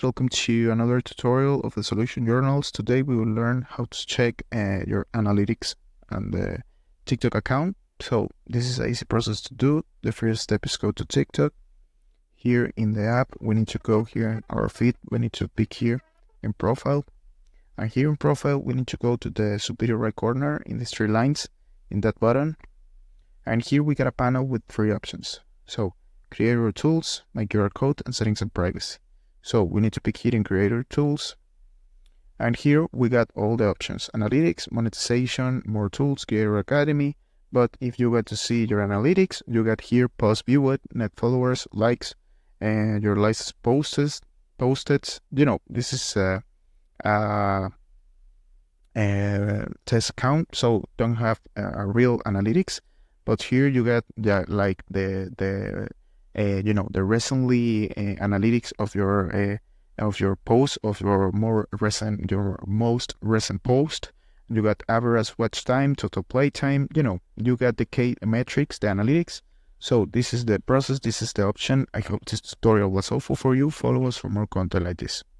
guys, welcome to another tutorial of the Solution Journals. Today we will learn how to check your analytics on the TikTok account. So this is an easy process to do. The first step is go to TikTok. Here in the app, we need to go here in our feed. We need to pick here in profile. And here in profile, we need to go to the superior right corner in these three lines in that button. And here we got a panel with three options. So Creator Tools, My QR Code, and Settings and Privacy. So we need to pick here in Creator Tools. And here we got all the options: Analytics, Monetization, More Tools, Creator Academy. But if you got to see your analytics, you got here Post Viewed, Net Followers, Likes, and your likes posted. This is a test account, so don't have a real analytics. But here you got the recently analytics of your post, of your most recent post. You got average watch time, total play time. You got the key metrics, the analytics. So this is the process. This is the option. I hope this tutorial was helpful for you. Follow us for more content like this.